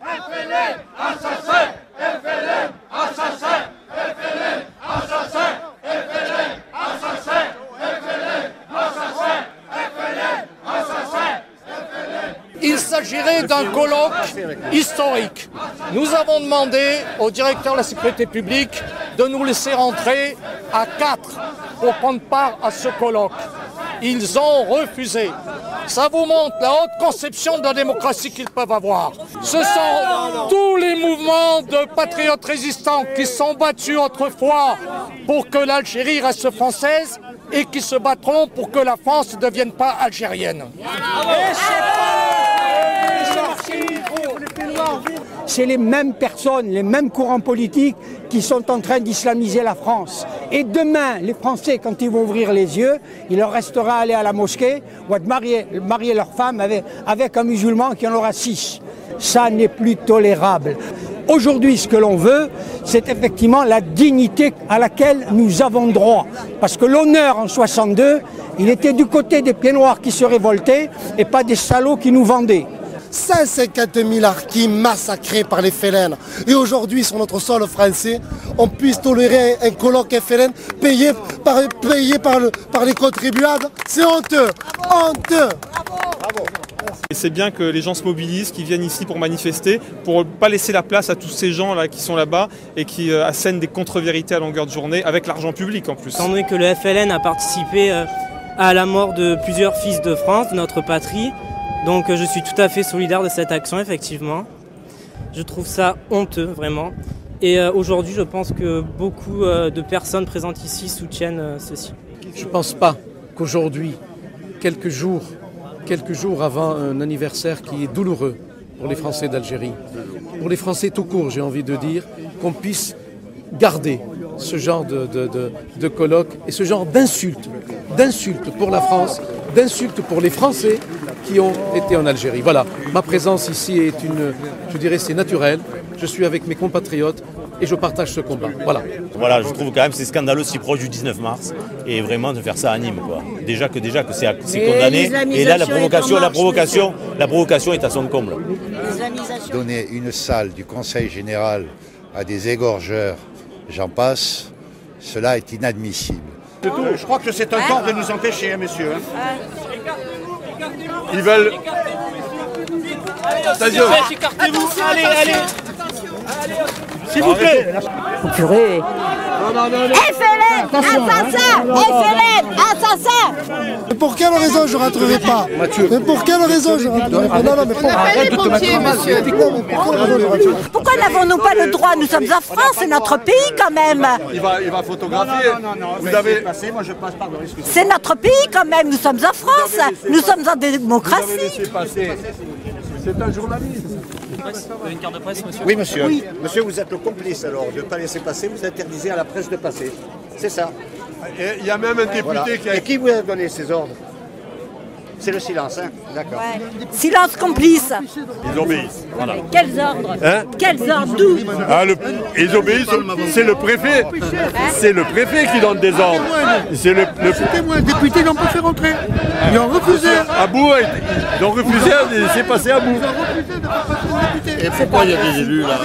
FLN, assassin! FLN, assassin! FLN, assassin! FLN, assassin! FLN, assassin! FLN, assassin! Il s'agirait d'un colloque historique. Nous avons demandé au directeur de la sécurité publique de nous laisser rentrer à 4 pour prendre part à ce colloque. Ils ont refusé. Ça vous montre la haute conception de la démocratie qu'ils peuvent avoir. Ce sont tous les mouvements de patriotes résistants qui se sont battus autrefois pour que l'Algérie reste française et qui se battront pour que la France ne devienne pas algérienne. C'est les mêmes personnes, les mêmes courants politiques qui sont en train d'islamiser la France. Et demain, les Français, quand ils vont ouvrir les yeux, il leur restera aller à la mosquée ou de marier leur femme avec un musulman qui en aura 6. Ça n'est plus tolérable. Aujourd'hui, ce que l'on veut, c'est effectivement la dignité à laquelle nous avons droit. Parce que l'honneur en 62, il était du côté des pieds noirs qui se révoltaient et pas des salauds qui nous vendaient. 150 000 harkis massacrés par les FLN. Et aujourd'hui, sur notre sol français, on puisse tolérer un colloque FLN payé par les contribuables. C'est honteux. Honteux. Bravo. Et c'est bien que les gens se mobilisent, qu'ils viennent ici pour manifester, pour ne pas laisser la place à tous ces gens là qui sont là-bas et qui assènent des contre-vérités à longueur de journée avec l'argent public en plus. Étant donné que le FLN a participé à la mort de plusieurs fils de France, de notre patrie, donc je suis tout à fait solidaire de cette action, effectivement. Je trouve ça honteux, vraiment. Et aujourd'hui, je pense que beaucoup de personnes présentes ici soutiennent ceci. Je ne pense pas qu'aujourd'hui, quelques jours avant un anniversaire qui est douloureux pour les Français d'Algérie, pour les Français tout court, j'ai envie de dire, qu'on puisse garder ce genre de colloque et ce genre d'insultes pour la France, d'insultes pour les Français qui ont été en Algérie. Voilà, ma présence ici est je dirais, c'est naturel. Je suis avec mes compatriotes et je partage ce combat. Voilà. Voilà, je trouve quand même c'est scandaleux si proche du 19 mars et vraiment de faire ça à Nîmes, quoi. Déjà que c'est condamné et là la provocation est à son comble. Donner une salle du Conseil général à des égorgeurs, j'en passe, cela est inadmissible. Je crois que c'est un tort de nous empêcher, messieurs. Ils veulent... Attention, allez. S'il vous plaît. Purée. FLN, assassin! FLN, assassin! Mais pour quelle raison je ne rentrerai pas? Mais pour quelle raison je ne rentrerai pas? Non, mais Arrête de te mettre monsieur. Pourquoi n'avons-nous pas le droit? Nous sommes en France, c'est notre pays quand même. Il va photographier. Vous avez... C'est notre pays quand même, nous sommes en France, nous sommes en démocratie. C'est un journaliste. Une carte de presse, monsieur? Oui, monsieur. Oui. Monsieur, vous êtes le complice alors de ne pas laisser passer, vous interdisez à la presse de passer. C'est ça. Il y a même un député qui a... Et qui vous a donné ces ordres? C'est le silence, hein? D'accord. Ouais. Silence complice. Ils obéissent. Voilà. Quels ordres? Hein? Quels ordres? D'où? Ils obéissent, c'est le préfet. C'est le préfet qui donne des ordres. C'est le témoin, le député, ils n'ont pas fait rentrer. Ils ont refusé. À bout, ils ont refusé de laisser passer à bout. Et pourquoi il y a des élus là?